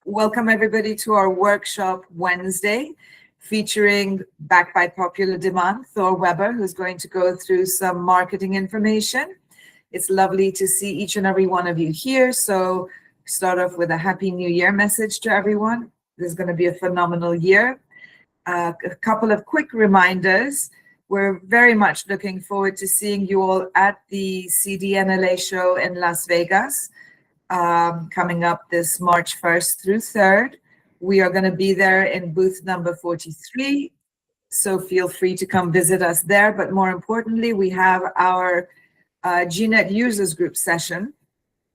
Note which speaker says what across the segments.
Speaker 1: welcome everybody to our workshop Wednesday, featuring, backed by popular demand, Thore Weber, who's going to go through some marketing information. It's lovely to see each and every one of you here. So start off with a Happy New Year message to everyone. This is going to be a phenomenal year. A couple of quick reminders. We're very much looking forward to seeing you all at the CDNLA show in Las Vegas, coming up this March 1st through 3rd. We are going to be there in booth number 43, so feel free to come visit us there. But more importantly, we have our GNet Users Group session,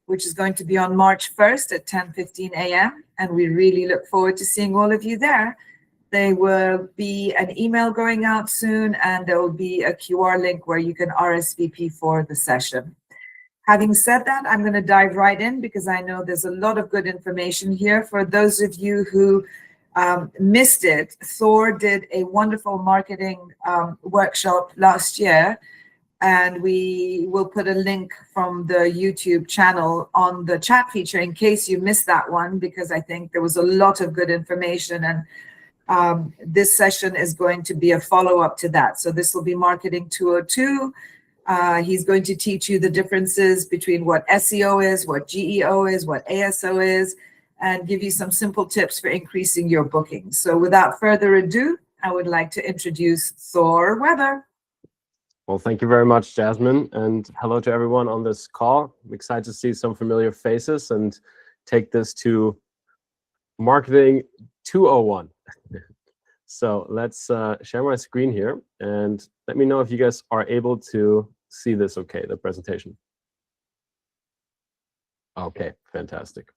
Speaker 1: which is going to be on March 1st at 10:15 a.m. And we really look forward to seeing all of you there. There will be an email going out soon, and there will be a QR link where you can RSVP for the session. Having said that, I'm going to dive right in because I know there's a lot of good information here. For those of you who missed it, Thore did a wonderful marketing workshop last year, and we will put a link from the YouTube channel on the chat feature in case you missed that one, because I think there was a lot of good information, and this session is going to be a follow-up to that. So this will be Marketing 202. He's going to teach you the differences between what SEO is, what GEO is, what ASO is, and give you some simple tips for increasing your bookings. So without further ado, I would like to introduce Thore Weber.
Speaker 2: Well, thank you very much, Jasmine, and hello to everyone on this call. I'm excited to see some familiar faces and take this to Marketing 201. So let's share my screen here and let me know if you guys are able to see this okay, the presentation. Okay, fantastic.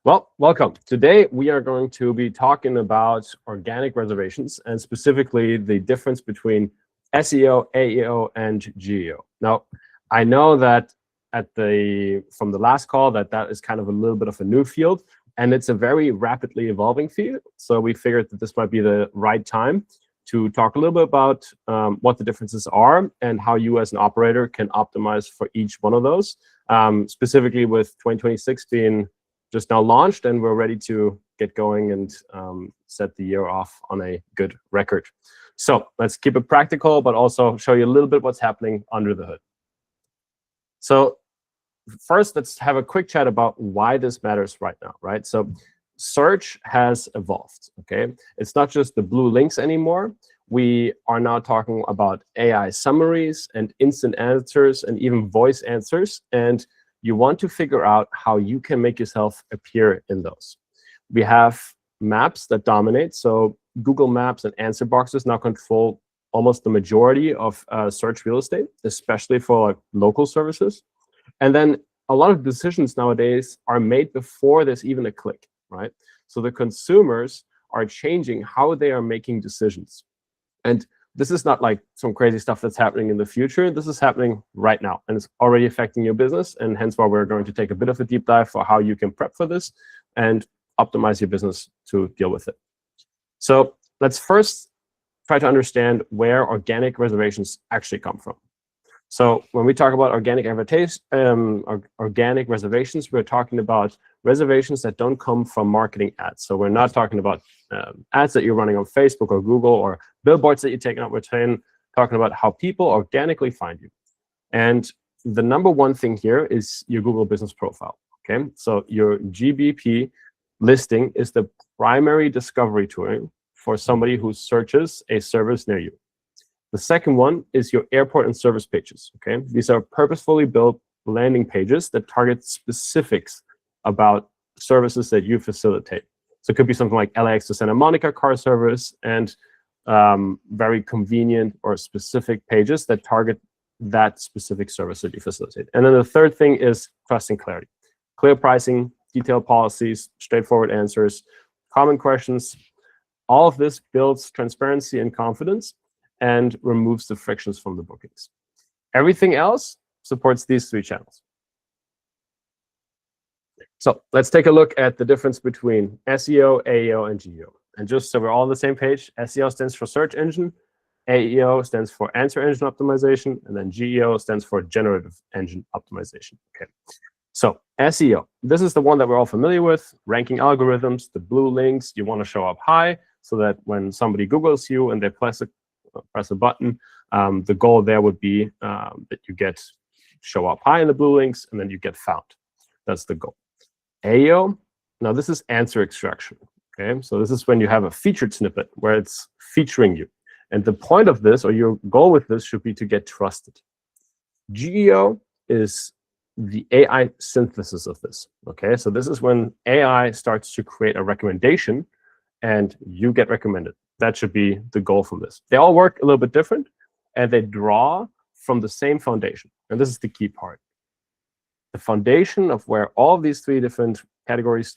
Speaker 2: Well, welcome. Today we are going to be talking about organic reservations and specifically the difference between SEO, AEO, and GEO. Now, I know that from the last call that is kind of a little bit of a new field, and it's a very rapidly evolving field. So we figured that this might be the right time to talk a little bit about what the differences are and how you as an operator can optimize for each one of those, specifically with 2026 being just now launched, and we're ready to get going and set the year off on a good record. So let's keep it practical, but also show you a little bit what's happening under the hood. So first, let's have a quick chat about why this matters right now, right? So search has evolved, okay? It's not just the blue links anymore. We are now talking about AI summaries and instant answers and even voice answers. And you want to figure out how you can make yourself appear in those. We have maps that dominate. So Google Maps and answer boxes now control almost the majority of search real estate, especially for local services. And then a lot of decisions nowadays are made before there's even a click, right? So the consumers are changing how they are making decisions. And this is not like some crazy stuff that's happening in the future. This is happening right now, and it's already affecting your business. And hence why we're going to take a bit of a deep dive for how you can prep for this and optimize your business to deal with it. So let's first try to understand where organic reservations actually come from. So when we talk about organic reservations, we're talking about reservations that don't come from marketing ads. So we're not talking about ads that you're running on Facebook or Google or billboards that you're taking up. We're talking about how people organically find you. And the number one thing here is your Google Business Profile. Okay, so your GBP listing is the primary discovery tool for somebody who searches a service near you. The second one is your airport and service pages, okay? These are purposefully built landing pages that target specifics about services that you facilitate. So it could be something like LAX to Santa Monica car service and very convenient or specific pages that target that specific service that you facilitate. And then the third thing is trust and clarity. Clear pricing, detailed policies, straightforward answers, common questions. All of this builds transparency and confidence and removes the frictions from the bookings. Everything else supports these three channels. So let's take a look at the difference between SEO, AEO, and GEO. And just so we're all on the same page, SEO stands for search engine, AEO stands for answer engine optimization, and then GEO stands for generative engine optimization. Okay. So SEO, this is the one that we're all familiar with, ranking algorithms, the blue links. You want to show up high so that when somebody Googles you and they press a button, the goal there would be that you show up high in the blue links and then you get found. That's the goal. AEO, now this is answer extraction. Okay, so this is when you have a featured snippet where it's featuring you. And the point of this, or your goal with this, should be to get trusted. GEO is the AI synthesis of this. Okay, so this is when AI starts to create a recommendation and you get recommended. That should be the goal from this. They all work a little bit different and they draw from the same foundation. And this is the key part. The foundation of where all of these three different categories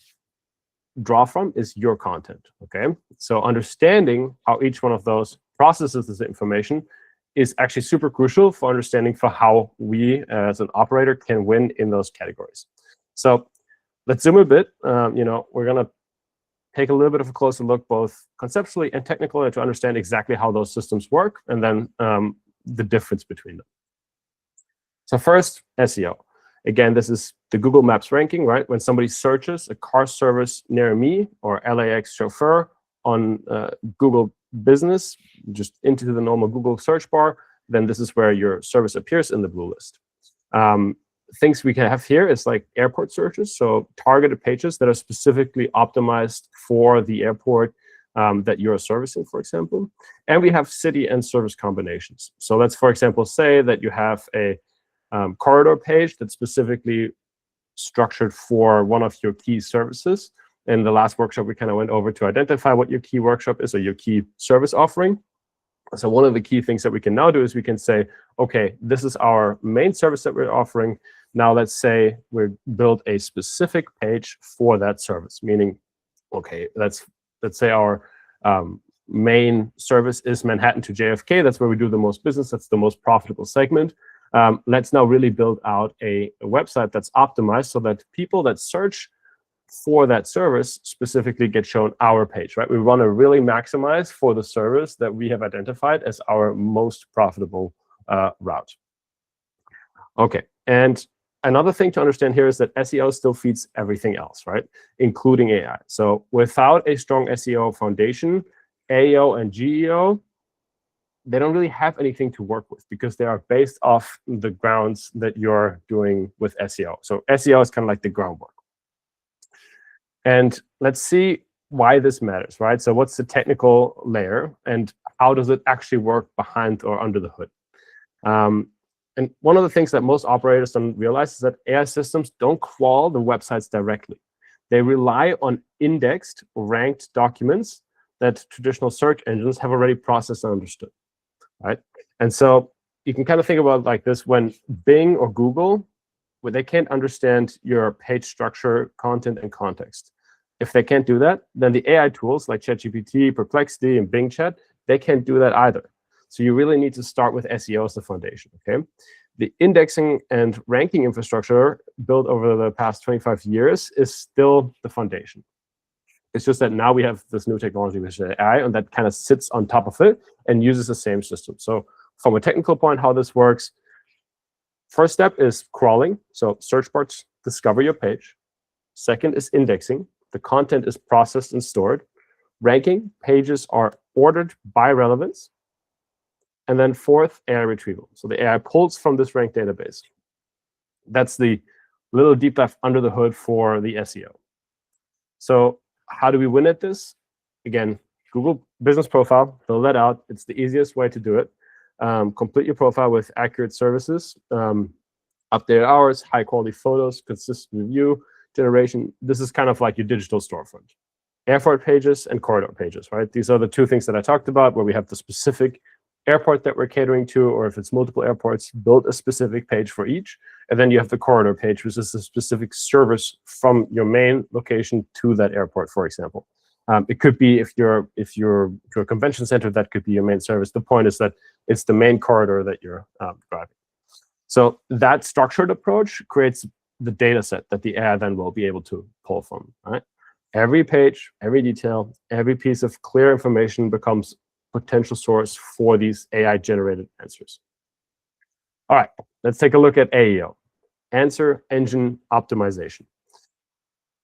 Speaker 2: draw from is your content. Okay, so understanding how each one of those processes this information is actually super crucial for understanding for how we as an operator can win in those categories. So let's zoom a bit. We're going to take a little bit of a closer look, both conceptually and technically, to understand exactly how those systems work, and then the difference between them. So first, SEO. Again, this is the Google Maps ranking, right? When somebody searches a car service near me or LAX Chauffeur on Google Business, just into the normal Google search bar, then this is where your service appears in the blue list. Things we can have here is like airport searches, so targeted pages that are specifically optimized for the airport that you're servicing, for example. And we have city and service combinations. So let's, for example, say that you have a corridor page that's specifically structured for one of your key services. In the last workshop, we kind of went over to identify what your key workshop is or your key service offering. So one of the key things that we can now do is we can say, okay, this is our main service that we're offering. Now let's say we build a specific page for that service, meaning, okay, let's say our main service is Manhattan to JFK. That's where we do the most business. That's the most profitable segment. Let's now really build out a website that's optimized so that people that search for that service specifically get shown our page, right? We want to really maximize for the service that we have identified as our most profitable route. Okay, and another thing to understand here is that SEO still feeds everything else, right? Including AI. So without a strong SEO foundation, AEO and GEO, they don't really have anything to work with because they are based off the grounds that you're doing with SEO. So SEO is kind of like the groundwork. And let's see why this matters, right? So what's the technical layer and how does it actually work behind or under the hood? And one of the things that most operators don't realize is that AI systems don't crawl the websites directly. They rely on indexed, ranked documents that traditional search engines have already processed and understood, right? And so you can kind of think about it like this: when Bing or Google, where they can't understand your page structure, content, and context. If they can't do that, then the AI tools like ChatGPT, Perplexity, and Bing Chat, they can't do that either. So you really need to start with SEO as the foundation, okay? The indexing and ranking infrastructure built over the past 25 years is still the foundation. It's just that now we have this new technology, which is AI, and that kind of sits on top of it and uses the same system. So from a technical point, how this works, first step is crawling. So search bars discover your page. Second is indexing. The content is processed and stored. Ranking, pages are ordered by relevance. And then fourth, AI retrieval. So the AI pulls from this ranked database. That's the little deep dive under the hood for the SEO. So how do we win at this? Again, Google Business Profile, fill that out. It's the easiest way to do it. Complete your profile with accurate services, updated hours, high quality photos, consistent review generation. This is kind of like your digital storefront. Airport pages and corridor pages, right? These are the two things that I talked about, where we have the specific airport that we're catering to, or if it's multiple airports, build a specific page for each. And then you have the corridor page, which is a specific service from your main location to that airport, for example. It could be if you're to a convention center, that could be your main service. The point is that it's the main corridor that you're driving. So that structured approach creates the data set that the AI then will be able to pull from, right? Every page, every detail, every piece of clear information becomes potential source for these AI-generated answers. All right, let's take a look at AEO. answer engine optimization.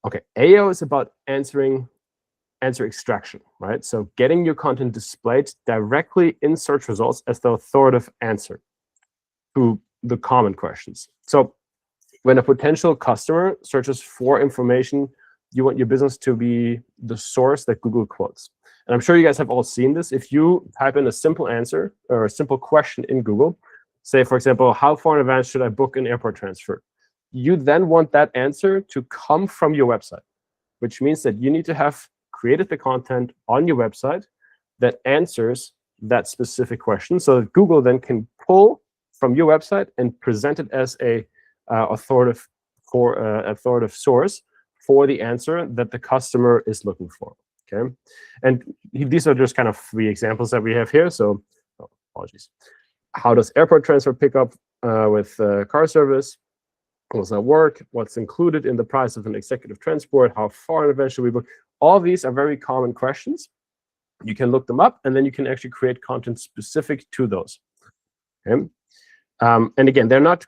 Speaker 2: Okay, AEO is about answer extraction, right? So getting your content displayed directly in search results as the authoritative answer to the common questions. So when a potential customer searches for information, you want your business to be the source that Google quotes. And I'm sure you guys have all seen this. If you type in a simple answer or a simple question in Google, say, for example, how far in advance should I book an airport transfer? You then want that answer to come from your website, which means that you need to have created the content on your website that answers that specific question, so that Google then can pull from your website and present it as a authoritative source for the answer that the customer is looking for. Okay, and these are just kind of 3 examples that we have here. So, apologies. How does airport transfer pickup with car service? How does that work? What's included in the price of an executive transport? How far in advance should we book? All these are very common questions. You can look them up, and then you can actually create content specific to those. Okay, and again, they're not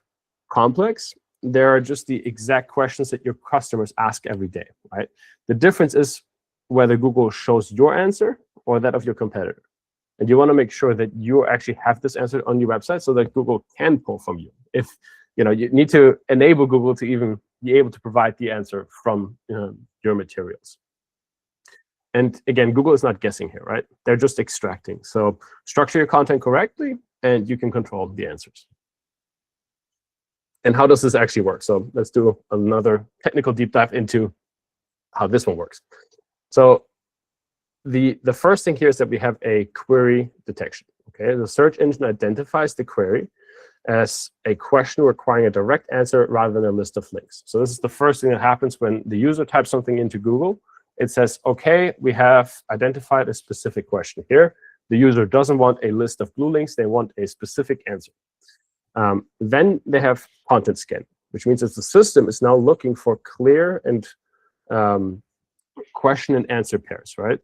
Speaker 2: complex. They're just the exact questions that your customers ask every day, right? The difference is whether Google shows your answer or that of your competitor. And you want to make sure that you actually have this answer on your website so that Google can pull from you. If you need to enable Google to even be able to provide the answer from your materials. And again, Google is not guessing here, right? They're just extracting. So structure your content correctly, and you can control the answers. And how does this actually work? So let's do another technical deep dive into how this one works. So the first thing here is that we have a query detection. Okay, the search engine identifies the query as a question requiring a direct answer rather than a list of links. So this is the first thing that happens when the user types something into Google. It says, okay, we have identified a specific question here. The user doesn't want a list of blue links. They want a specific answer. Then they have content scan, which means that the system is now looking for clear and question and answer pairs, right?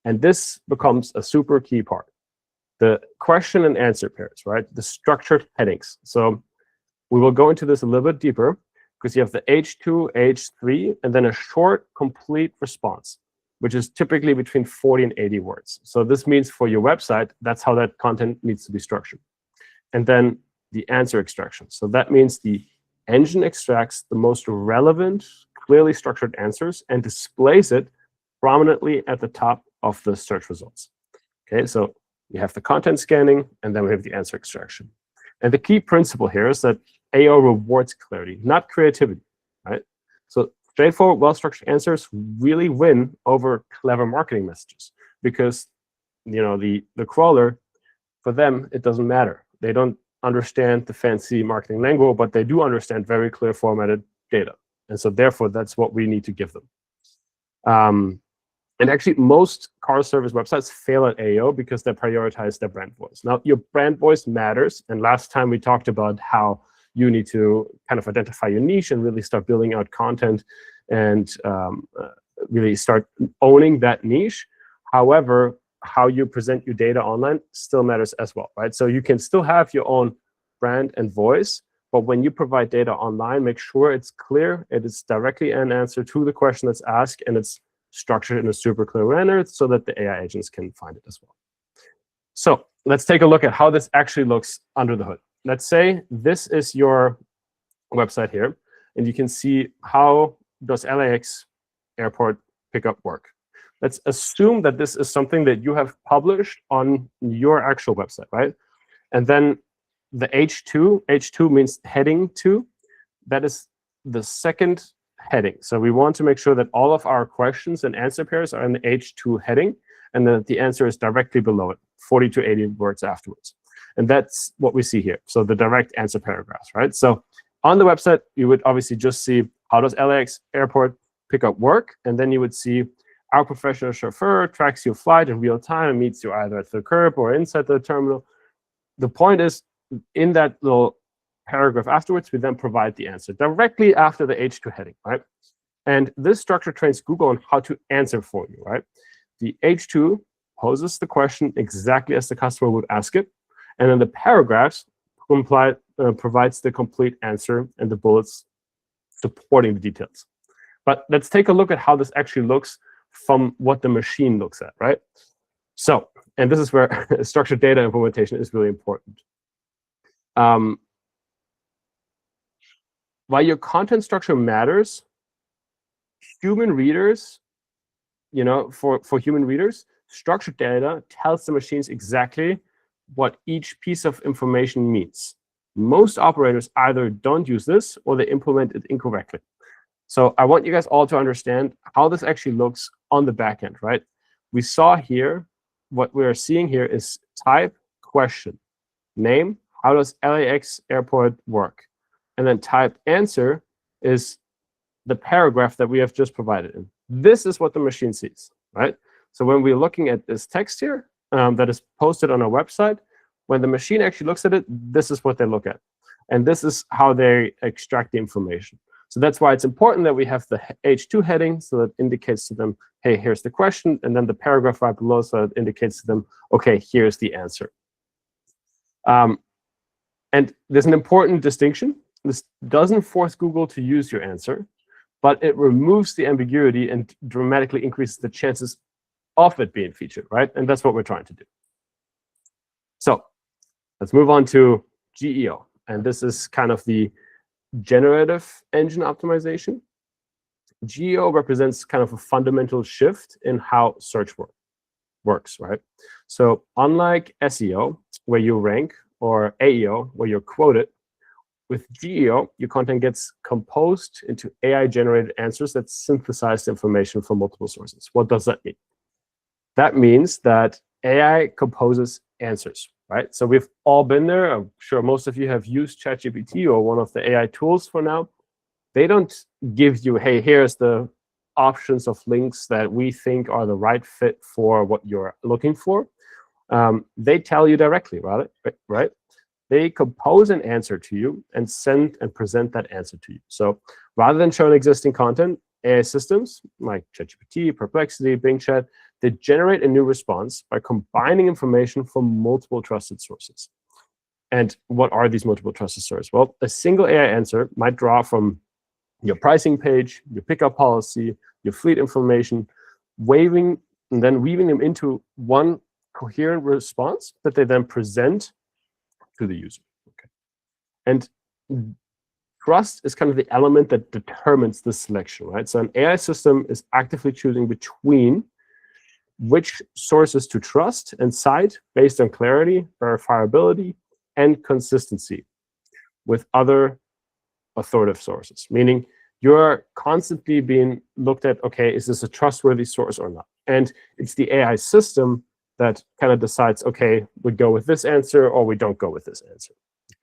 Speaker 2: And this becomes a super key part. The question and answer pairs, right? The structured headings. So we will go into this a little bit deeper because you have the H2, H3, and then a short, complete response, which is typically between 40 and 80 words. So this means for your website, that's how that content needs to be structured. And then the answer extraction. So that means the engine extracts the most relevant, clearly structured answers and displays it prominently at the top of the search results. Okay, so you have the content scanning, and then we have the answer extraction. And the key principle here is that AEO rewards clarity, not creativity, right? So straightforward, well-structured answers really win over clever marketing messages because the crawler, for them, it doesn't matter. They don't understand the fancy marketing lingo, but they do understand very clear formatted data. And so therefore, that's what we need to give them. And actually, most car service websites fail at AEO because they prioritize their brand voice. Now, your brand voice matters. And last time we talked about how you need to kind of identify your niche and really start building out content and really start owning that niche. However, how you present your data online still matters as well, right? So you can still have your own brand and voice, but when you provide data online, make sure it's clear, it is directly an answer to the question that's asked, and it's structured in a super clear manner so that the AI agents can find it as well. So let's take a look at how this actually looks under the hood. Let's say this is your website here, and you can see how does LAX airport pickup work. Let's assume that this is something that you have published on your actual website, right? And then the H2 means heading to, that is the second heading. So we want to make sure that all of our questions and answer pairs are in the H2 heading, and that the answer is directly below it, 40 to 80 words afterwards. And that's what we see here. So the direct answer paragraphs, right? So on the website, you would obviously just see how does LAX airport pickup work, and then you would see our professional chauffeur tracks your flight in real time and meets you either at the curb or inside the terminal. The point is, in that little paragraph afterwards, we then provide the answer directly after the H2 heading, right? And this structure trains Google on how to answer for you, right? The H2 poses the question exactly as the customer would ask it, and then the paragraphs provides the complete answer and the bullets supporting the details. But let's take a look at how this actually looks from what the machine looks at, right? So, and this is where structured data implementation is really important. While your content structure matters, human readers, for human readers, structured data tells the machines exactly what each piece of information means. Most operators either don't use this or they implement it incorrectly. So I want you guys all to understand how this actually looks on the back end, right? We saw here, what we're seeing here is type, question, name, how does LAX airport work? And then type answer is the paragraph that we have just provided in. This is what the machine sees, right? So when we're looking at this text here that is posted on our website, when the machine actually looks at it, this is what they look at. And this is how they extract the information. So that's why it's important that we have the H2 heading, so that indicates to them, hey, here's the question, and then the paragraph right below, so it indicates to them, okay, here's the answer. And there's an important distinction. This doesn't force Google to use your answer, but it removes the ambiguity and dramatically increases the chances of it being featured, right? And that's what we're trying to do. So let's move on to GEO. And this is kind of the Generative Engine Optimization. GEO represents kind of a fundamental shift in how search works, right? So unlike SEO, where you rank, or AEO, where you're quoted, with GEO, your content gets composed into AI-generated answers that synthesize information from multiple sources. What does that mean? That means that AI composes answers, right? So we've all been there. I'm sure most of you have used ChatGPT or one of the AI tools for now. They don't give you, hey, here's the options of links that we think are the right fit for what you're looking for. They tell you directly, right? They compose an answer to you and send and present that answer to you. So rather than showing existing content, AI systems like ChatGPT, Perplexity, Bing Chat, they generate a new response by combining information from multiple trusted sources. And what are these multiple trusted sources? Well, a single AI answer might draw from your pricing page, your pickup policy, your fleet information, and then weaving them into one coherent response that they then present to the user. Okay. And trust is kind of the element that determines the selection, right? So an AI system is actively choosing between which sources to trust and cite based on clarity, verifiability, and consistency with other authoritative sources, meaning you're constantly being looked at, okay, is this a trustworthy source or not? And it's the AI system that kind of decides, okay, we go with this answer or we don't go with this answer.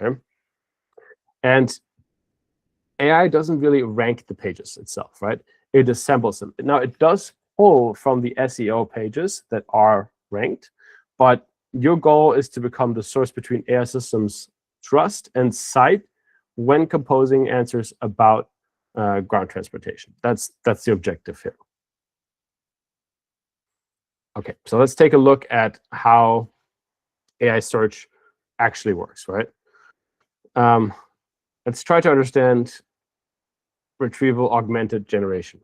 Speaker 2: Okay? And AI doesn't really rank the pages itself, right? It assembles them. Now, it does pull from the SEO pages that are ranked, but your goal is to become the source between AI systems trust and cite when composing answers about ground transportation. That's the objective here. Okay, so let's take a look at how AI search actually works, right? Let's try to understand retrieval augmented generation.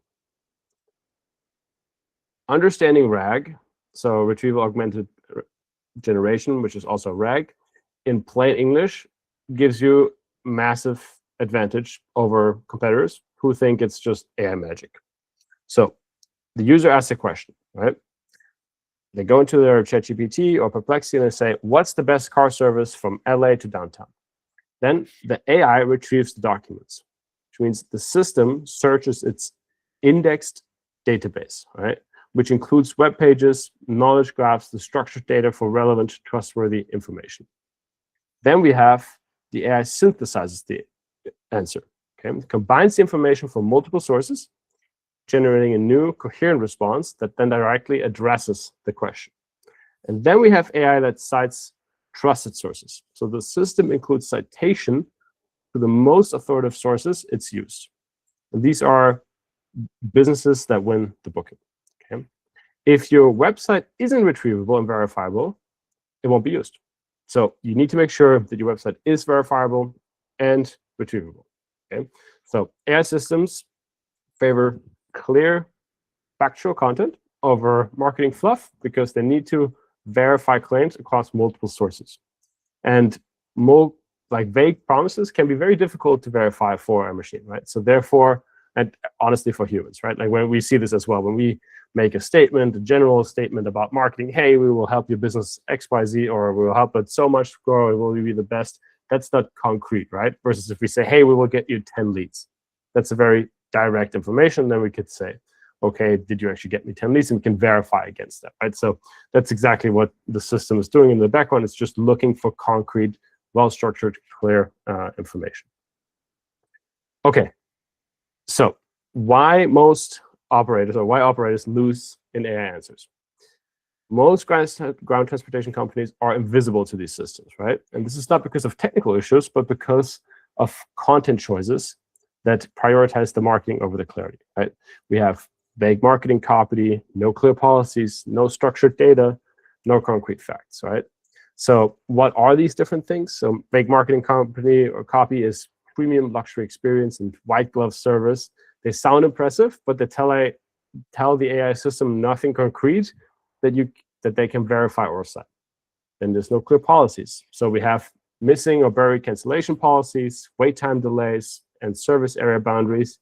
Speaker 2: Understanding RAG, so retrieval augmented generation, which is also RAG, in plain English, gives you massive advantage over competitors who think it's just AI magic. So the user asks a question, right? They go into their ChatGPT or Perplexity and they say, what's the best car service from LA to downtown? Then the AI retrieves the documents, which means the system searches its indexed database, right? Which includes web pages, knowledge graphs, the structured data for relevant, trustworthy information. Then we have the AI synthesizes the answer. Okay? It combines the information from multiple sources, generating a new coherent response that then directly addresses the question. And then we have AI that cites trusted sources. So the system includes citation to the most authoritative sources it's used. And these are businesses that win the booking. Okay? If your website isn't retrievable and verifiable, it won't be used. So you need to make sure that your website is verifiable and retrievable. Okay, so AI systems favor clear, factual content over marketing fluff because they need to verify claims across multiple sources. And vague promises can be very difficult to verify for a machine, right? So therefore, and honestly for humans, right? Like when we see this as well, when we make a statement, a general statement about marketing, hey, we will help your business XYZ, or we will help it so much grow, it will be the best. That's not concrete, right? Versus if we say, hey, we will get you 10 leads. That's a very direct information. Then we could say, okay, did you actually get me 10 leads? And we can verify against that, right? So that's exactly what the system is doing in the background. It's just looking for concrete, well-structured, clear information. Okay, so why operators lose in AI answers? Most ground transportation companies are invisible to these systems, right? And this is not because of technical issues, but because of content choices that prioritize the marketing over the clarity, right? We have vague marketing copy, no clear policies, no structured data, no concrete facts, right? So what are these different things? So vague marketing company or copy is premium luxury experience and white glove service. They sound impressive, but they tell the AI system nothing concrete that they can verify or cite. Then there's no clear policies. So we have missing or buried cancellation policies, wait time delays, and service area boundaries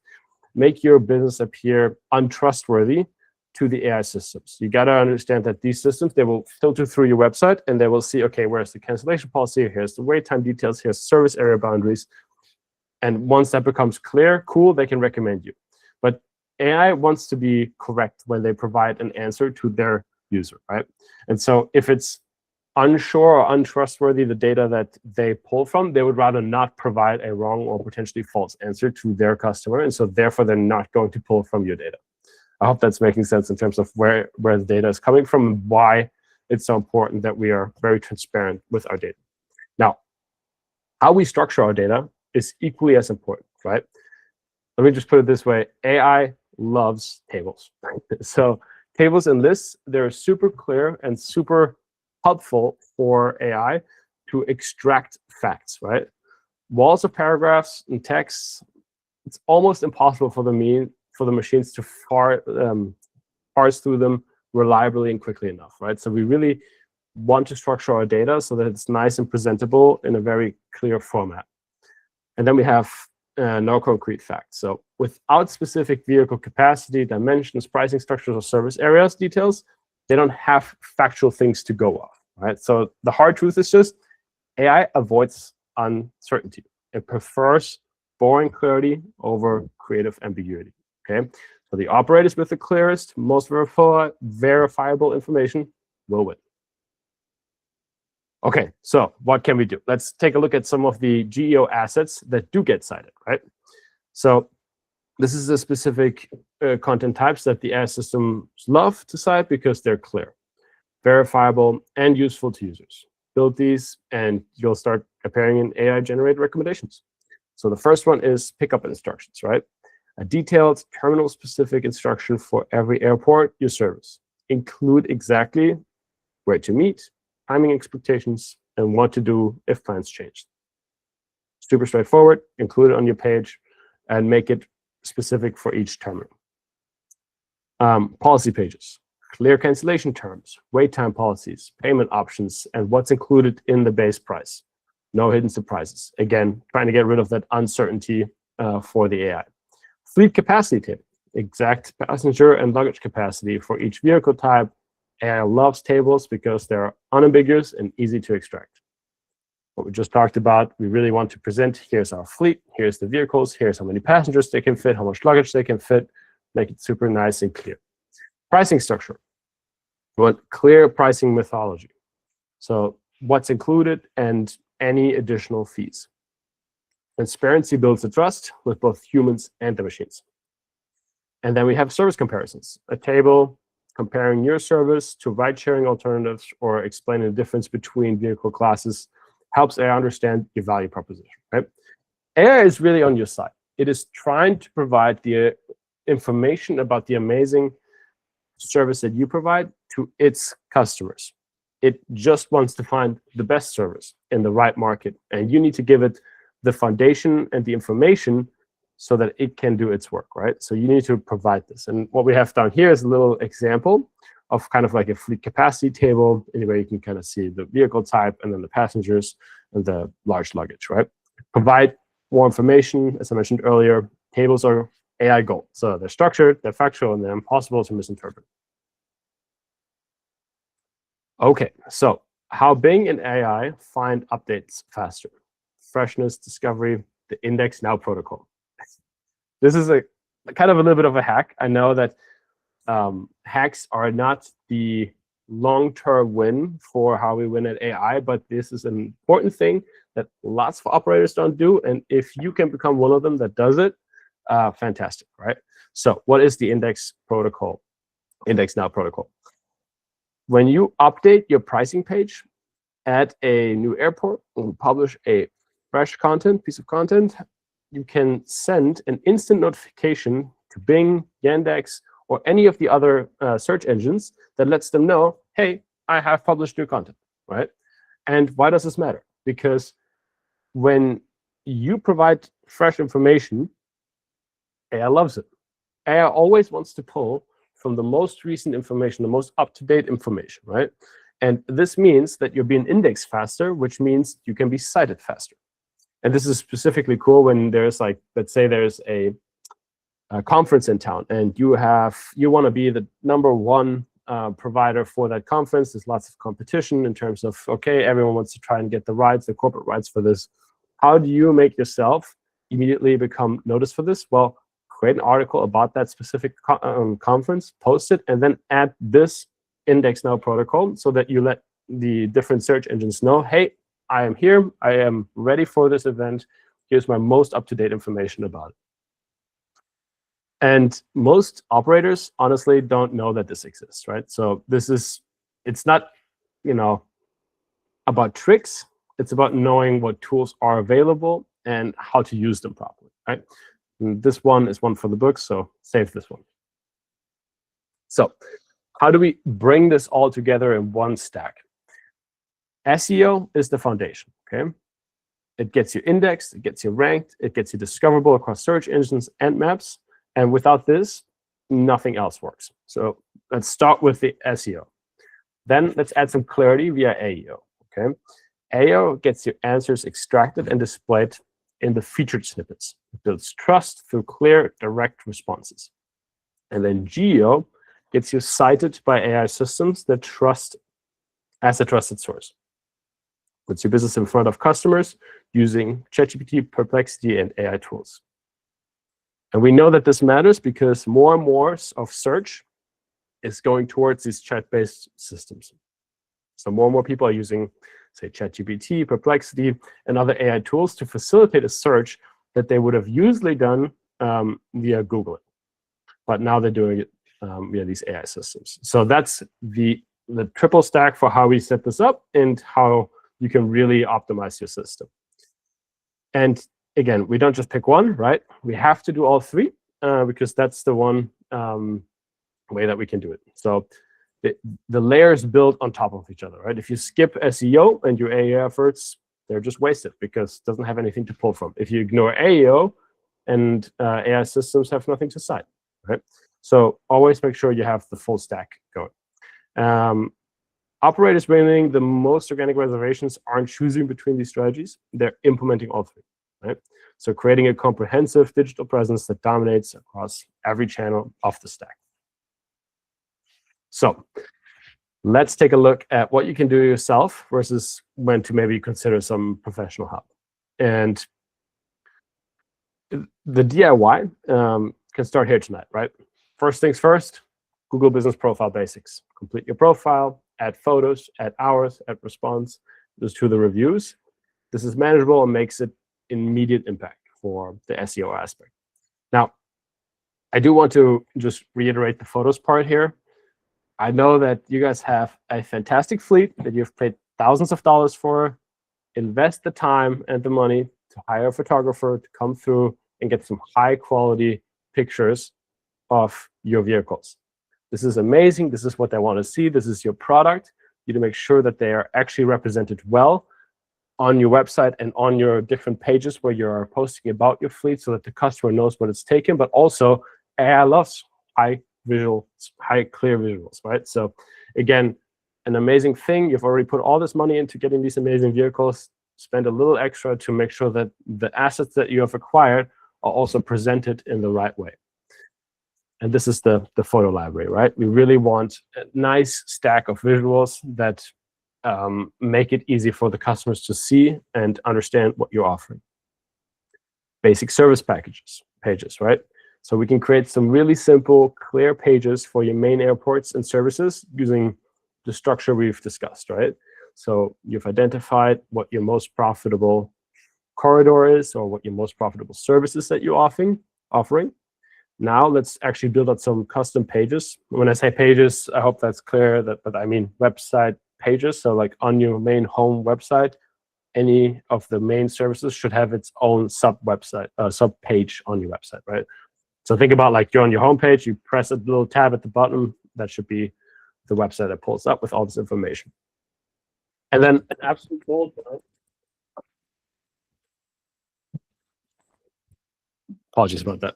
Speaker 2: make your business appear untrustworthy to the AI systems. You got to understand that these systems, they will filter through your website and they will see, okay, where's the cancellation policy? Here's the wait time details. Here's service area boundaries. And once that becomes clear, cool, they can recommend you. But AI wants to be correct when they provide an answer to their user, right? And so if it's unsure or untrustworthy, the data that they pull from, they would rather not provide a wrong or potentially false answer to their customer. And so therefore, they're not going to pull from your data. I hope that's making sense in terms of where the data is coming from and why it's so important that we are very transparent with our data. Now, how we structure our data is equally as important, right? Let me just put it this way. AI loves tables. So tables and lists, they're super clear and super helpful for AI to extract facts, right? Walls of paragraphs and texts, it's almost impossible for the machines to parse through them reliably and quickly enough, right? So we really want to structure our data so that it's nice and presentable in a very clear format. And then we have no concrete facts. So without specific vehicle capacity, dimensions, pricing structures, or service areas details, they don't have factual things to go off, right? So the hard truth is just AI avoids uncertainty. It prefers boring clarity over creative ambiguity, okay? So the operators with the clearest, most verifiable information will win. Okay, so what can we do? Let's take a look at some of the GEO assets that do get cited, right? So this is the specific content types that the AI systems love to cite because they're clear, verifiable, and useful to users. Build these, and you'll start appearing in AI-generated recommendations. So the first one is pickup instructions, right? A detailed terminal-specific instruction for every airport you service. Include exactly where to meet, timing expectations, and what to do if plans change. Super straightforward. Include it on your page and make it specific for each terminal. Policy pages. Clear cancellation terms, wait time policies, payment options, and what's included in the base price. No hidden surprises. Again, trying to get rid of that uncertainty for the AI. Fleet capacity table. Exact passenger and luggage capacity for each vehicle type. AI loves tables because they're unambiguous and easy to extract. What we just talked about, we really want to present, here's our fleet, here's the vehicles, here's how many passengers they can fit, how much luggage they can fit, make it super nice and clear. Pricing structure. We want clear pricing methodology. So what's included and any additional fees. Transparency builds the trust with both humans and the machines. And then we have service comparisons, a table comparing your service to ride-sharing alternatives or explaining the difference between vehicle classes helps AI understand your value proposition, right? AI is really on your side. It is trying to provide the information about the amazing service that you provide to its customers. it just wants to find the best service in the right market. And you need to give it the foundation and the information so that it can do its work, right? So you need to provide this. And what we have down here is a little example of kind of like a fleet capacity table, anyway you can kind of see the vehicle type and then the passengers and the large luggage, right? Provide more information. As I mentioned earlier, tables are AI gold. So they're structured, they're factual, and they're impossible to misinterpret. Okay, so how Bing and AI find updates faster. Freshness, discovery, the index now protocol. This is a kind of a little bit of a hack. I know that hacks are not the long-term win for how we win at AI, but this is an important thing that lots of operators don't do. And if you can become one of them that does it, fantastic, right? So what is the index protocol, index now protocol? When you update your pricing page at a new airport and publish a fresh piece of content, you can send an instant notification to Bing, Yandex, or any of the other search engines that lets them know, hey, I have published new content, right? And why does this matter? Because when you provide fresh information, AI loves it. AI always wants to pull from the most recent information, the most up-to-date information, right? And this means that you're being indexed faster, which means you can be cited faster. And this is specifically cool when there's like, let's say there's a conference in town, and you want to be the #1 provider for that conference. There's lots of competition in terms of, okay, everyone wants to try and get the rights, the corporate rights for this. How do you make yourself immediately become noticed for this? Well, create an article about that specific conference, post it, and then add this index now protocol so that you let the different search engines know, hey, I am here, I am ready for this event, here's my most up-to-date information about it. And most operators honestly don't know that this exists, right? So it's not, about tricks, it's about knowing what tools are available and how to use them properly, right? And this one is one for the books, so save this one. So how do we bring this all together in one stack? SEO is the foundation, okay? It gets you indexed, it gets you ranked, it gets you discoverable across search engines and maps. And without this, nothing else works. So let's start with the SEO. Then let's add some clarity via AEO, okay? AEO gets your answers extracted and displayed in the featured snippets. It builds trust through clear, direct responses. And then GEO gets you cited by AI systems that trust as a trusted source. Puts your business in front of customers using ChatGPT, Perplexity, and AI tools. And we know that this matters because more and more of search is going towards these chat-based systems. So more and more people are using, say, ChatGPT, Perplexity, and other AI tools to facilitate a search that they would have usually done via Google. But now they're doing it via these AI systems. So that's the triple stack for how we set this up and how you can really optimize your system. And again, we don't just pick one, right? We have to do all three because that's the one way that we can do it. So the layers build on top of each other, right? If you skip SEO and your AEO efforts, they're just wasted because it doesn't have anything to pull from. If you ignore AEO and AI systems have nothing to cite, right? So always make sure you have the full stack going. Operators bringing the most organic reservations aren't choosing between these strategies. They're implementing all three, right? So creating a comprehensive digital presence that dominates across every channel of the stack. So let's take a look at what you can do yourself versus when to maybe consider some professional help. And the DIY can start here tonight, right? First things first, Google Business Profile Basics. Complete your profile, add photos, add hours, add response, just to the reviews. This is manageable and makes it immediate impact for the SEO aspect. Now, I do want to just reiterate the photos part here. I know that you guys have a fantastic fleet that you've paid thousands of dollars for. Invest the time and the money to hire a photographer to come through and get some high quality pictures of your vehicles. This is amazing. This is what they want to see. This is your product. you to make sure that they are actually represented well on your website and on your different pages where you're posting about your fleet, so that the customer knows what it's taken. But also, AI loves high clear visuals, right? So again, an amazing thing. You've already put all this money into getting these amazing vehicles. Spend a little extra to make sure that the assets that you have acquired are also presented in the right way. And this is the photo library, right? We really want a nice stack of visuals that make it easy for the customers to see and understand what you're offering. Basic service pages, right? So we can create some really simple, clear pages for your main airports and services using the structure we've discussed, right? So you've identified what your most profitable corridor is, or what your most profitable services that you're offering. Now let's actually build out some custom pages. When I say pages, I hope that's clear, but I mean website pages. So like on your main home website, any of the main services should have its own sub page on your website, right? So think about like you're on your home page, you press a little tab at the bottom, that should be the website that pulls up with all this information. And then an absolute gold mine. Apologies about that.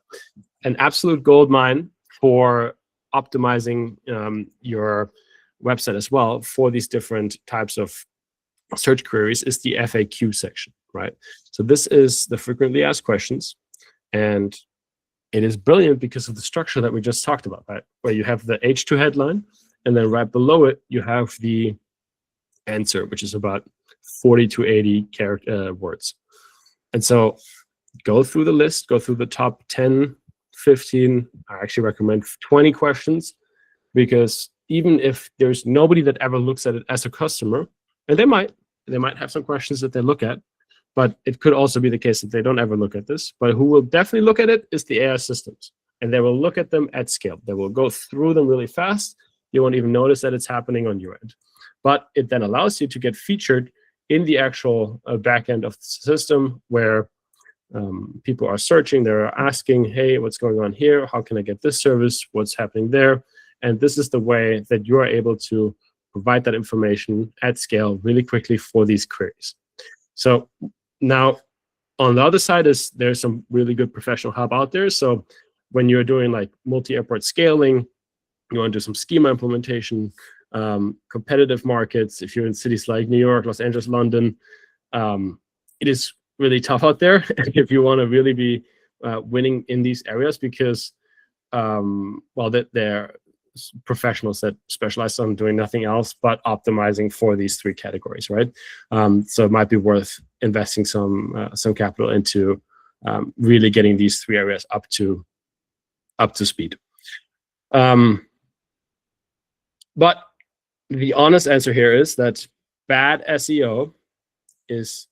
Speaker 2: An absolute gold mine for optimizing your website as well for these different types of search queries is the FAQ section, right? So this is the frequently asked questions, and it is brilliant because of the structure that we just talked about, right? Where you have the H2 headline, and then right below it, you have the answer, which is about 40 to 80 words. And so go through the list, go through the top 10, 15, I actually recommend 20 questions, because even if there's nobody that ever looks at it as a customer, and they might have some questions that they look at, but it could also be the case that they don't ever look at this. But who will definitely look at it is the AI systems, and they will look at them at scale. They will go through them really fast. You won't even notice that it's happening on your end. But it then allows you to get featured in the actual back end of the system, where people are searching, they're asking, hey, what's going on here? How can I get this service? What's happening there? And this is the way that you are able to provide that information at scale really quickly for these queries. So now on the other side there's some really good professional help out there. So when you're doing like multi-airport scaling, you want to do some schema implementation, competitive markets. If you're in cities like New York, Los Angeles, London, it is really tough out there if you want to really be winning in these areas, because well, they're professionals that specialize on doing nothing else but optimizing for these three categories, right? So it might be worth investing some capital into really getting these three areas up to speed. But the honest answer here is that bad SEO is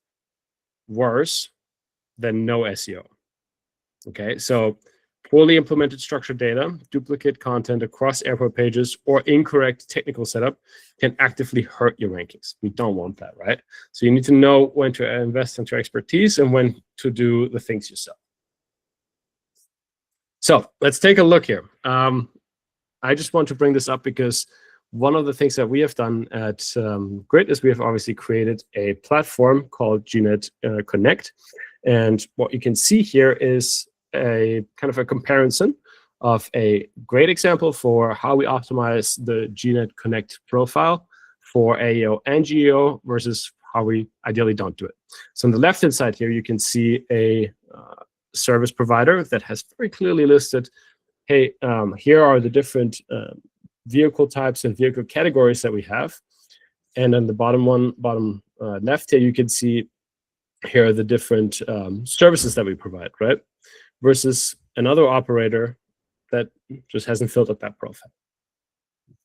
Speaker 2: worse than no SEO. Okay, so poorly implemented structured data, duplicate content across airport pages, or incorrect technical setup can actively hurt your rankings. We don't want that, right? So you need to know when to invest into expertise and when to do the things yourself. So let's take a look here. I just want to bring this up because one of the things that we have done at Grit is we have obviously created a platform called GNet Connect. And what you can see here is a kind of a comparison of a great example for how we optimize the GNet Connect profile for AEO and GEO versus how we ideally don't do it. So on the left-hand side here, you can see a service provider that has very clearly listed, hey, here are the different vehicle types and vehicle categories that we have. And on the bottom left here, you can see here are the different services that we provide, right? Versus another operator that just hasn't filled up that profile.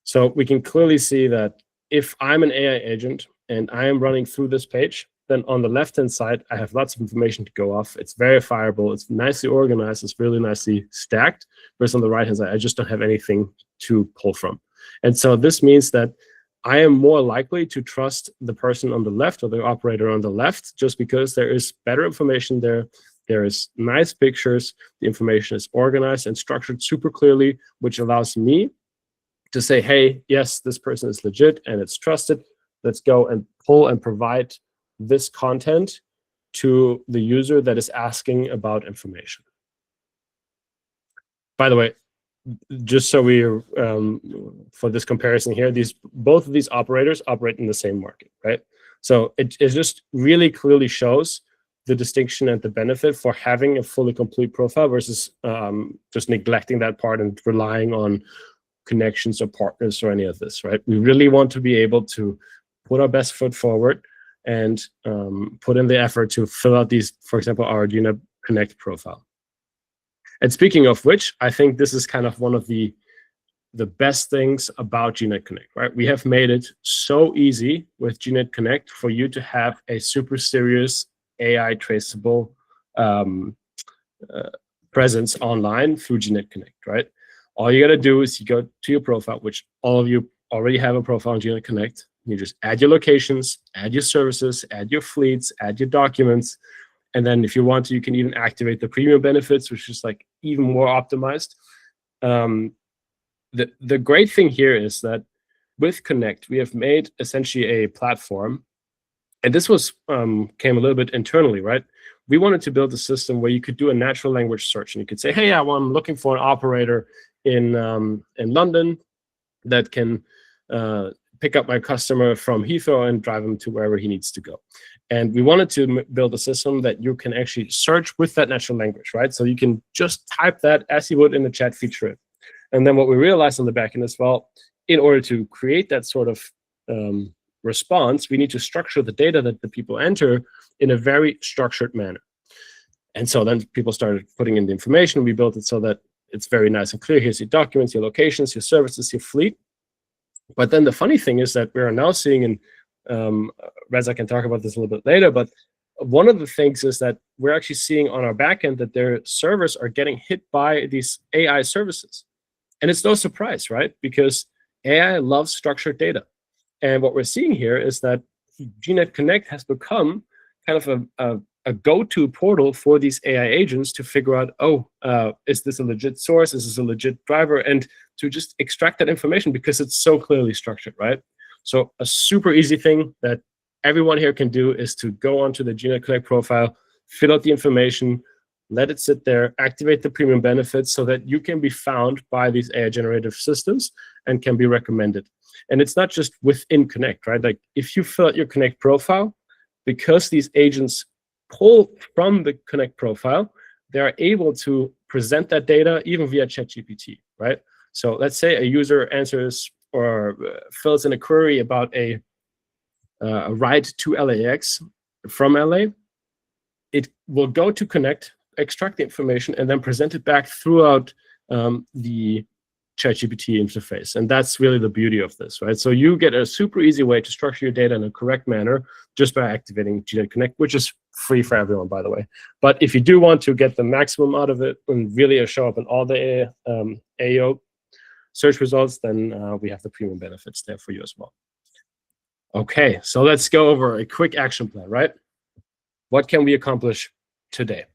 Speaker 2: So we can clearly see that if I'm an AI agent and I am running through this page, then on the left-hand side, I have lots of information to go off. It's verifiable. It's nicely organized. It's really nicely stacked. Whereas on the right-hand side, I just don't have anything to pull from. And so this means that I am more likely to trust the person on the left or the operator on the left just because there is better information there. There is nice pictures. The information is organized and structured super clearly, which allows me to say, hey, yes, this person is legit and it's trusted. Let's go and pull and provide this content to the user that is asking about information. By the way, just so we, for this comparison here, both of these operators operate in the same market, right? So it just really clearly shows the distinction and the benefit for having a fully complete profile versus just neglecting that part and relying on connections or partners or any of this, right? We really want to be able to put our best foot forward and put in the effort to fill out these, for example, our GNet Connect profile. And speaking of which, I think this is kind of one of the best things about GNet Connect, right? We have made it so easy with GNet Connect for you to have a super serious AI traceable presence online through GNet Connect, right? All you got to do is you go to your profile, which all of you already have a profile on GNet Connect. You just add your locations, add your services, add your fleets, add your documents. And then if you want to, you can even activate the premium benefits, which is like even more optimized. The great thing here is that with Connect, we have made essentially a platform. And this was came a little bit internally, right? We wanted to build a system where you could do a natural language search. And you could say, hey, I'm looking for an operator in London that can pick up my customer from Heathrow and drive him to wherever he needs to go. And we wanted to build a system that you can actually search with that natural language, right? So you can just type that as you would in the chat feature. And then what we realized on the back end as well, in order to create that sort of response, we need to structure the data that the people enter in a very structured manner. And so then people started putting in the information. We built it so that it's very nice and clear. Here's your documents, your locations, your services, your fleet. But then the funny thing is that we are now seeing, and Reza can talk about this a little bit later, but one of the things is that we're actually seeing on our backend that their servers are getting hit by these AI services. And it's no surprise, right? Because AI loves structured data. And what we're seeing here is that GNet Connect has become kind of a go-to portal for these AI agents to figure out, oh, is this a legit source? Is this a legit driver? And to just extract that information because it's so clearly structured, right? So a super easy thing that everyone here can do is to go onto the GNet Connect profile, fill out the information, let it sit there, activate the premium benefits so that you can be found by these AI generative systems and can be recommended. And it's not just within Connect, right? Like if you fill out your Connect profile, because these agents pull from the Connect profile, they are able to present that data even via ChatGPT, right? So let's say a user answers or fills in a query about a ride to LAX from LA. It will go to Connect, extract the information, and then present it back throughout the ChatGPT interface. And that's really the beauty of this, right? So you get a super easy way to structure your data in a correct manner just by activating GNet Connect, which is free for everyone, by the way. But if you do want to get the maximum out of it and really show up in all the AEO search results, then we have the premium benefits there for you as well. Okay, so let's go over a quick action plan, right? What can we accomplish today?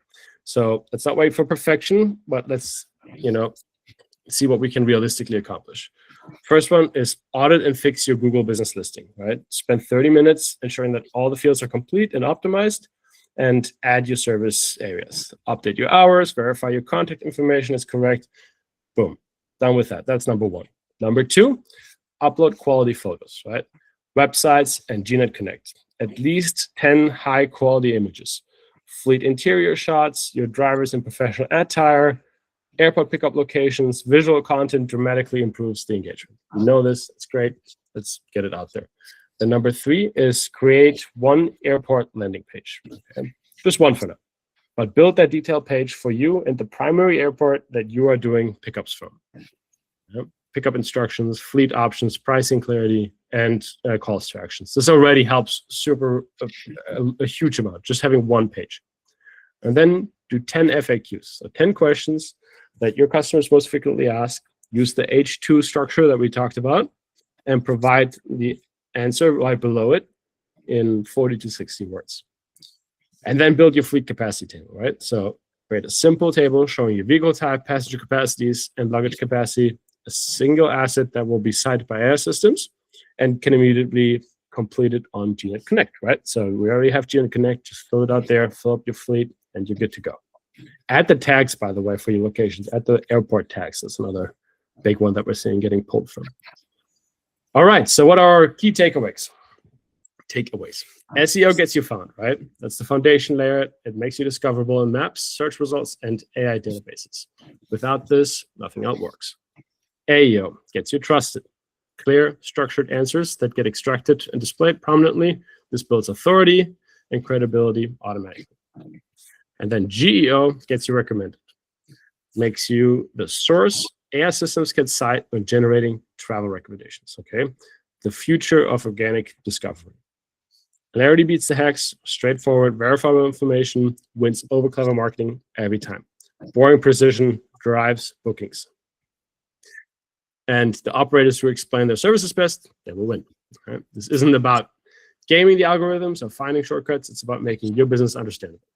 Speaker 2: So let's not wait for perfection, but let's, see what we can realistically accomplish. First one is audit and fix your Google business listing, right? Spend 30 minutes ensuring that all the fields are complete and optimized, and add your service areas. Update your hours, verify your contact information is correct. Boom, done with that. That's number one. Number two, upload quality photos, right? Websites and GNet Connect. At least 10 high quality images. Fleet interior shots, your drivers in professional attire, airport pickup locations, visual content dramatically improves the engagement. You know this, it's great. Let's get it out there. The number three is create one airport landing page. Okay? Just one for now. But build that detailed page for you and the primary airport that you are doing pickups from. Pickup instructions, fleet options, pricing clarity, and calls to actions. This already helps a huge amount, just having one page. And then do 10 FAQs, so 10 questions that your customers most frequently ask. Use the H2 structure that we talked about and provide the answer right below it in 40 to 60 words. And then build your fleet capacity table, right? So create a simple table showing your vehicle type, passenger capacities, and luggage capacity. a single asset that will be cited by AI systems and can immediately complete it on GNet Connect, right? So we already have GNet Connect, just fill it out there, fill up your fleet, and you're good to go. Add the tags, by the way, for your locations. Add the airport tags. That's another big one that we're seeing getting pulled from. All right, so what are our key takeaways? SEO gets you found, right? That's the foundation layer. It makes you discoverable in maps, search results, and AI databases. Without this, nothing else works. AEO gets you trusted. Clear, structured answers that get extracted and displayed prominently. This builds authority and credibility automatically. And then GEO gets you recommended. Makes you the source AI systems can cite when generating travel recommendations, okay? The future of organic discovery. Clarity beats the hacks, straightforward, verifiable information wins over clever marketing every time. Boring precision drives bookings. And the operators who explain their services best, they will win. Right? This isn't about gaming the algorithms or finding shortcuts. It's about making your business understandable,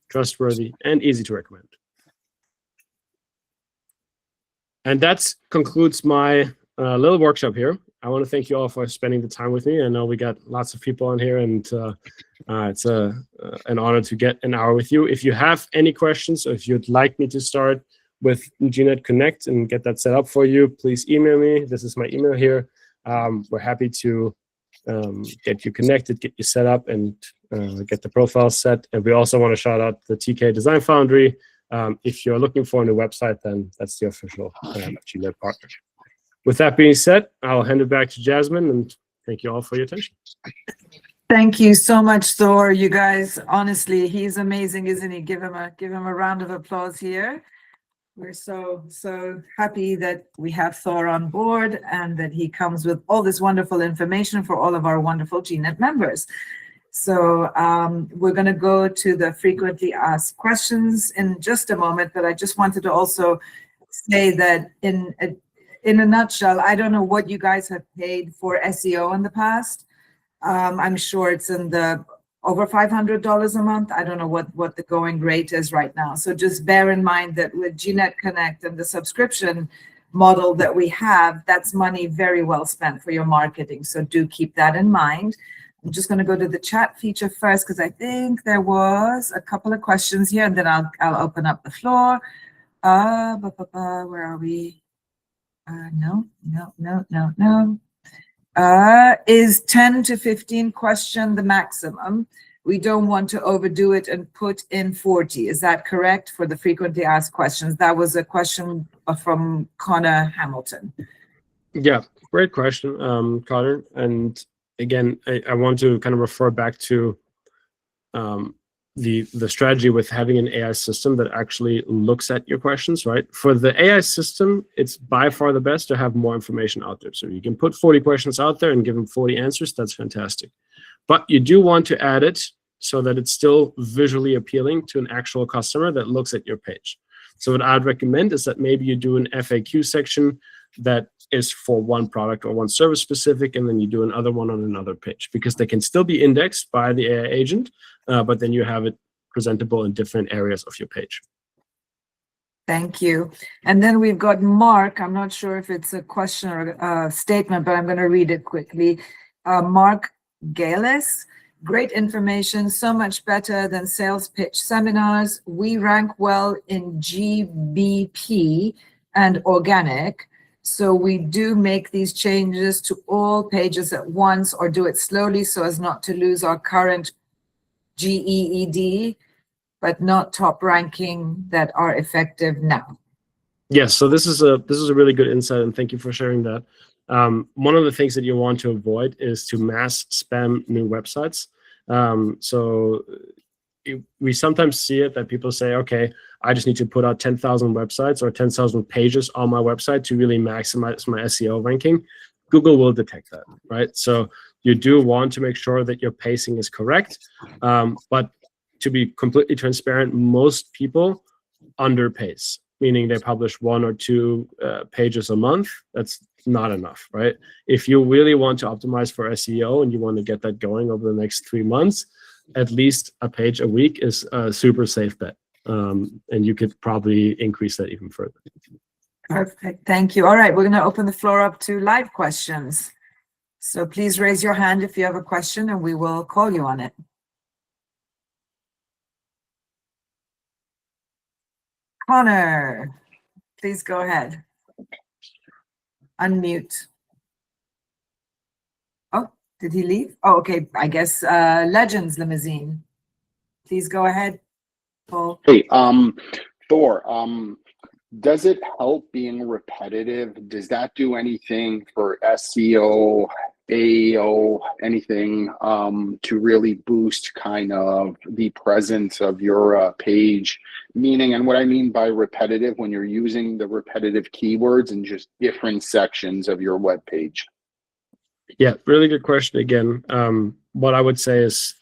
Speaker 2: trustworthy, and easy to recommend. And that concludes my little workshop here. I want to thank you all for spending the time with me. I know we got lots of people on here, and it's an honor to get an hour with you. If you have any questions, or if you'd like me to start with GNet Connect and get that set up for you, please email me. This is my email here. We're happy to get you connected, get you set up, and get the profile set. And we also want to shout out the TK Design Foundry. If you're looking for a new website, then that's the official GNet partner. With that being said, I'll hand it back to Jasmine, and thank you all for your attention.
Speaker 1: Thank you so much, Thor. You guys, honestly, he's amazing, isn't he? Give him a round of applause here. We're so happy that we have Thor on board and that he comes with all this wonderful information for all of our wonderful GNet members. So we're going to go to the frequently asked questions in just a moment, but I just wanted to also say that in a nutshell, I don't know what you guys have paid for SEO in the past. I'm sure it's in the over $500 a month. I don't know what the going rate is right now. So just bear in mind that with GNet Connect and the subscription model that we have, that's money very well spent for your marketing. So do keep that in mind. I'm just going to go to the chat feature first because I think there was a couple of questions here, and then I'll open up the floor. Where are we? No. Is 10 to 15 question the maximum? We don't want to overdo it and put in 40. Is that correct for the frequently asked questions? That was a question from Connor Hamilton.
Speaker 2: Yeah, great question, Connor. And again, I want to kind of refer back to the strategy with having an AI system that actually looks at your questions, right? For the AI system, it's by far the best to have more information out there. So you can put 40 questions out there and give them 40 answers. That's fantastic. But you do want to add it so that it's still visually appealing to an actual customer that looks at your page. So what I'd recommend is that maybe you do an FAQ section that is for one product or one service specific, and then you do another one on another page, because they can still be indexed by the AI agent, but then you have it presentable in different areas of your page.
Speaker 1: Thank you. And then we've got Mark. I'm not sure if it's a question or a statement, but I'm going to read it quickly. Mark Gales, great information, so much better than sales pitch seminars. We rank well in GBP and organic. So we do make these changes to all pages at once, or do it slowly so as not to lose our current GEED, but not top ranking that are effective now.
Speaker 2: Yes, so this is a really good insight, and thank you for sharing that. One of the things that you want to avoid is to mass spam new websites. We sometimes see it that people say, okay, I just need to put out 10,000 websites or 10,000 pages on my website to really maximize my SEO ranking. Google will detect that, right? So you do want to make sure that your pacing is correct. But to be completely transparent, most people underpace, meaning they publish 1 or 2 pages a month. That's not enough, right? If you really want to optimize for SEO and you want to get that going over the next 3 months, at least a page a week is a super safe bet. And you could probably increase that even further.
Speaker 1: Perfect. Thank you. All right, we're going to open the floor up to live questions. So please raise your hand if you have a question and we will call you on it. Connor, please go ahead. Unmute. Oh, did he leave? Oh, okay. I guess Legends Limousine. Please go ahead, Paul.
Speaker 3: Hey, Thor, does it help being repetitive? Does that do anything for SEO, AEO, anything to really boost kind of the presence of your page? Meaning, and what I mean by repetitive, when you're using the repetitive keywords in just different sections of your web page.
Speaker 2: Yeah, really good question again. What I would say is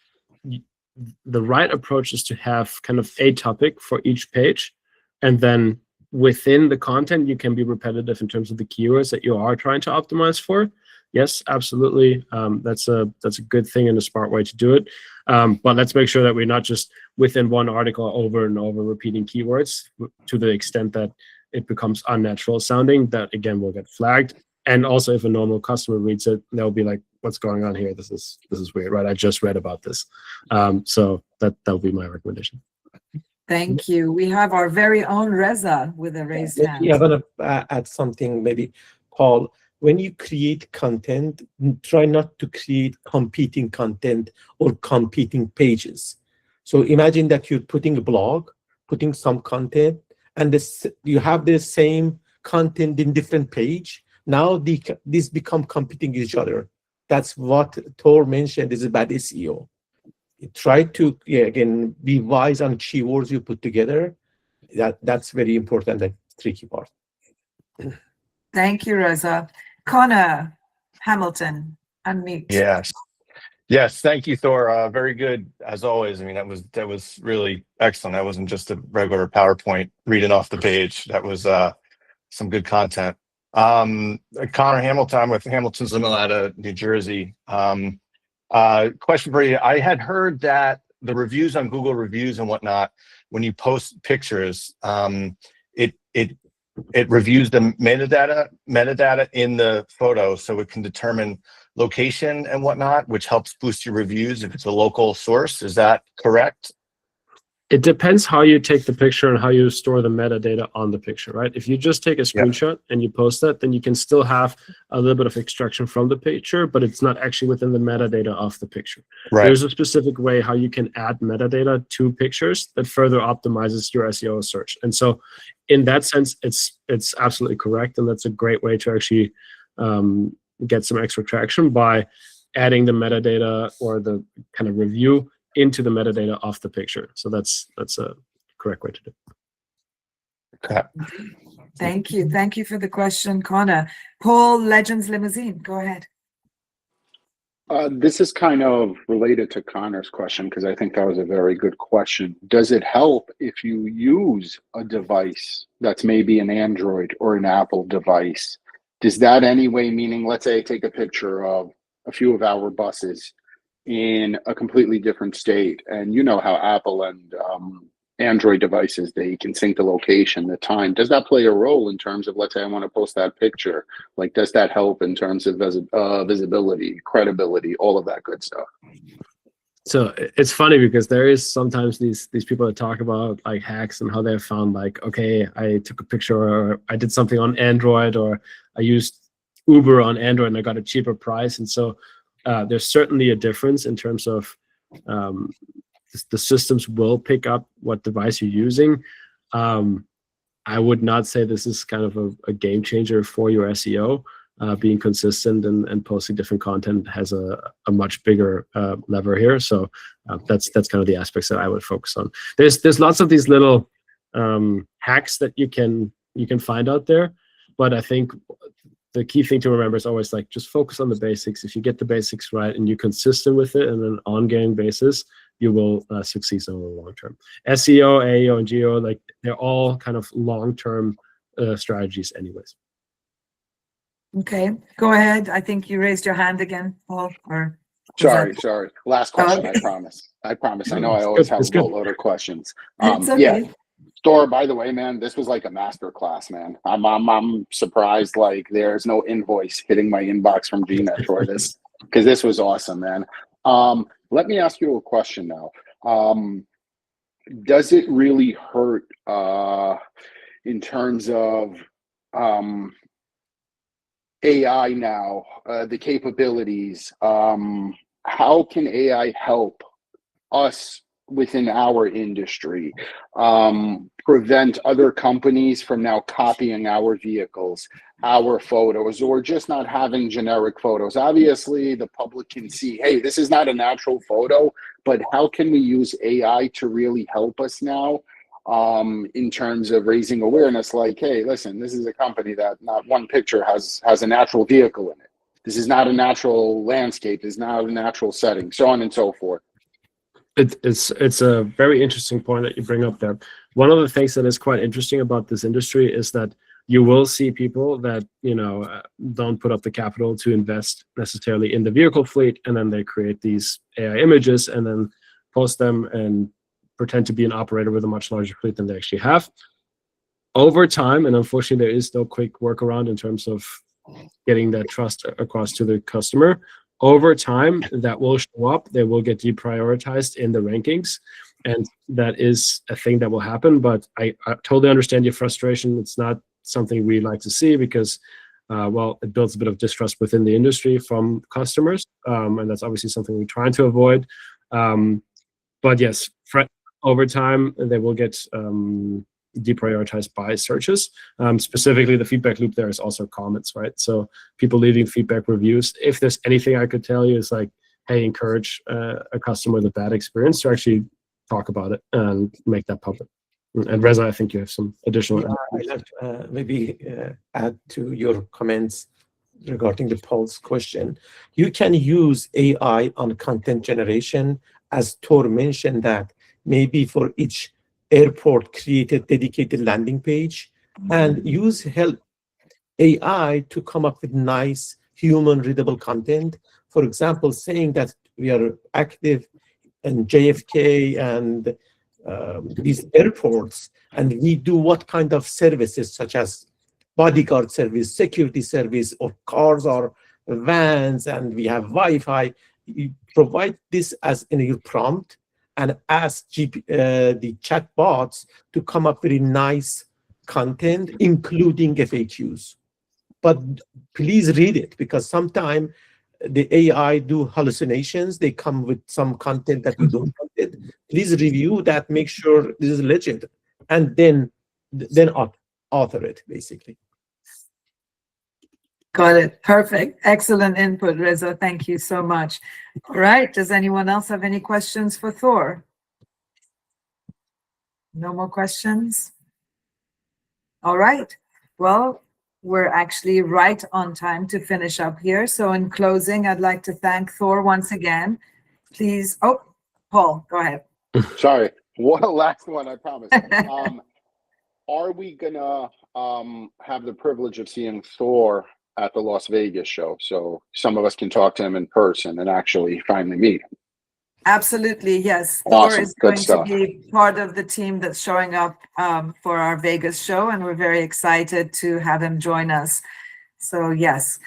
Speaker 2: the right approach is to have kind of a topic for each page, and then within the content, you can be repetitive in terms of the keywords that you are trying to optimize for. Yes, absolutely. That's a good thing and a smart way to do it. But let's make sure that we're not just within one article over and over repeating keywords to the extent that it becomes unnatural sounding. That again will get flagged. And also, if a normal customer reads it, they'll be like, "What's going on here? This is weird, right? I just read about this." So that'll be my recommendation.
Speaker 1: Thank you. We have our very own Reza with a raised hand.
Speaker 4: Yeah, I'm gonna add something, maybe, Paul. When you create content, try not to create competing content or competing pages. So imagine that you're putting a blog, putting some content, and you have the same content in different page. Now these become competing each other. That's what Thor mentioned is about SEO. Try to, again, be wise on keywords you put together. That's very important, that tricky part.
Speaker 1: Thank you, Reza. Connor Hamilton, unmute.
Speaker 5: Yes, thank you, Thor. Very good as always. I mean, that was really excellent. That wasn't just a regular PowerPoint reading off the page. That was some good content. Connor Hamilton, I'm with Hamilton's Limo out of New Jersey. Question for you. I had heard that the reviews on Google Reviews and whatnot, when you post pictures, it reviews the metadata in the photo, so it can determine location and whatnot, which helps boost your reviews if it's a local source. Is that correct?
Speaker 2: It depends how you take the picture and how you store the metadata on the picture, right? If you just take a screenshot and you post that, then you can still have a little bit of extraction from the picture, but it's not actually within the metadata of the picture.
Speaker 5: Right.
Speaker 2: There's a specific way how you can add metadata to pictures that further optimizes your SEO search. And so in that sense, it's absolutely correct. And that's a great way to actually get some extra traction by adding the metadata or the kind of review into the metadata of the picture. So that's a correct way to do it.
Speaker 5: Okay.
Speaker 1: Thank you. Thank you for the question, Connor. Paul, Legends Limousine, go ahead.
Speaker 3: This is kind of related to Connor's question, because I think that was a very good question. Does it help if you use a device that's maybe an Android or an Apple device? Does that anyway, meaning, let's say I take a picture of a few of our buses in a completely different state, and you know how Apple and Android devices, they can sync the location, the time. Does that play a role in terms of, let's say I want to post that picture? Like, does that help in terms of visibility, credibility, all of that good stuff?
Speaker 2: So it's funny because there is sometimes these people that talk about like hacks and how they found like, okay, I took a picture or I did something on Android or I used Uber on Android and I got a cheaper price. And so there's certainly a difference in terms of the systems will pick up what device you're using. I would not say this is kind of a game changer for your SEO. Being consistent and posting different content has a much bigger lever here. So that's kind of the aspects that I would focus on. There's lots of these little hacks that you can find out there, but I think the key thing to remember is always like just focus on the basics. If you get the basics right and you're consistent with it on an ongoing basis, you will succeed over the long term. SEO, AEO, and GEO, like they're all kind of long-term strategies anyways.
Speaker 1: Okay, go ahead. I think you raised your hand again, Paul. Or
Speaker 3: Sorry. Last question, I promise. I know I always have a boatload of questions.
Speaker 1: It's okay.
Speaker 3: Yeah. Thor, by the way, man, this was like a master class, man. I'm surprised like there's no invoice hitting my inbox from GNet for this, because this was awesome, man. Let me ask you a question now. Does it really hurt in terms of AI now, the capabilities? How can AI help us within our industry prevent other companies from now copying our vehicles, our photos, or just not having generic photos? Obviously, the public can see, hey, this is not a natural photo, but how can we use AI to really help us now in terms of raising awareness? Like, hey, listen, this is a company that not one picture has a natural vehicle in it. This is not a natural landscape. This is not a natural setting, so on and so forth.
Speaker 2: It's a very interesting point that you bring up there. One of the things that is quite interesting about this industry is that you will see people that, you know, don't put up the capital to invest necessarily in the vehicle fleet, and then they create these AI images and then post them and pretend to be an operator with a much larger fleet than they actually have. Over time, and unfortunately there is no quick workaround in terms of getting that trust across to the customer, over time that will show up. They will get deprioritized in the rankings, and that is a thing that will happen. But I totally understand your frustration. It's not something we like to see, because well, it builds a bit of distrust within the industry from customers, and that's obviously something we're trying to avoid. But yes, over time they will get deprioritized by searches. Specifically, the feedback loop there is also comments, right? So people leaving feedback reviews. If there's anything I could tell you, is like, hey, encourage a customer with a bad experience to actually talk about it and make that public. And Reza, I think you have some additional.
Speaker 4: Yeah, I'd like to maybe add to your comments regarding the Paul's question. You can use AI on content generation, as Thor mentioned, that maybe for each airport create a dedicated landing page and use help AI to come up with nice human readable content. For example, saying that we are active in JFK and these airports, and we do what kind of services, such as bodyguard service, security service, or cars or vans, and we have Wi-Fi. You provide this as in your prompt and ask the chat bots to come up with nice content, including FAQs. But please read it, because sometimes the AI do hallucinations. They come with some content that you don't want it. Please review that, make sure this is legit, and then author it, basically.
Speaker 1: Got it. Perfect. Excellent input, Reza. Thank you so much. All right. Does anyone else have any questions for Thor? No more questions? All right. Well, we're actually right on time to finish up here. So in closing, I'd like to thank Thor once again. Please. Oh, Paul, go ahead.
Speaker 3: Sorry. One last one, I promise. Are we gonna have the privilege of seeing Thor at the Las Vegas show, so some of us can talk to him in person and actually finally meet him?
Speaker 1: Absolutely, yes.
Speaker 3: Awesome.
Speaker 1: Thor is
Speaker 3: Good
Speaker 1: going
Speaker 3: stuff.
Speaker 1: to be part of the team that's showing up for our Vegas show, and we're very excited to have him join us. So yes,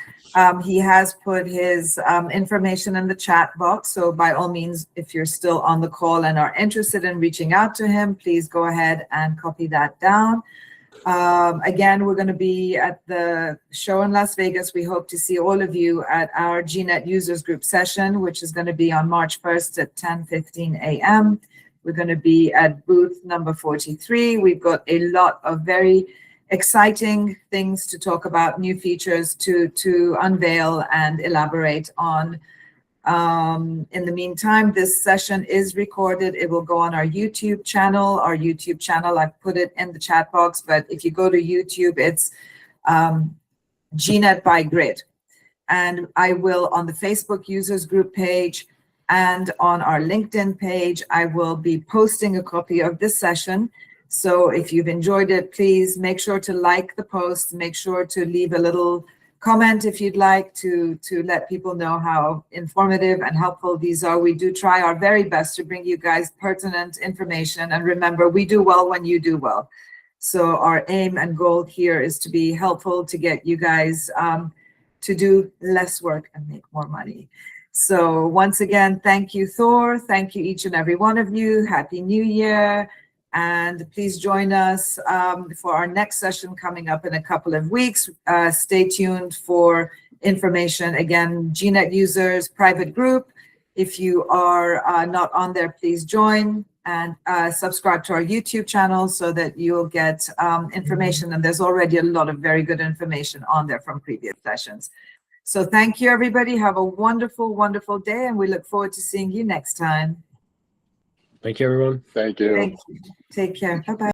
Speaker 1: he has put his information in the chat box. So by all means, if you're still on the call and are interested in reaching out to him, please go ahead and copy that down. Again, we're going to be at the show in Las Vegas. We hope to see all of you at our GNet Users Group session, which is going to be on March 1st at 10:15 a.m. We're going to be at booth number 43. We've got a lot of very exciting things to talk about, new features to unveil and elaborate on. In the meantime, this session is recorded. It will go on our YouTube channel. I've put it in the chat box, but if you go to YouTube, it's GNet by Grid. And I will, on the Facebook users group page and on our LinkedIn page, I will be posting a copy of this session. So if you've enjoyed it, please make sure to like the post, make sure to leave a little comment if you'd like to let people know how informative and helpful these are. We do try our very best to bring you guys pertinent information. And remember, we do well when you do well. So our aim and goal here is to be helpful, to get you guys to do less work and make more money. So once again, thank you, Thor. Thank you, each and every one of you. Happy New Year. And please join us for our next session coming up in a couple of weeks. Stay tuned for information. Again, GNet users private group. If you are not on there, please join and subscribe to our YouTube channel so that you'll get information. And there's already a lot of very good information on there from previous sessions. So thank you, everybody. Have a wonderful, wonderful day. And we look forward to seeing you next time.
Speaker 2: Thank you, everyone.
Speaker 3: Thank you.
Speaker 1: Thank you. Take care. Bye-bye.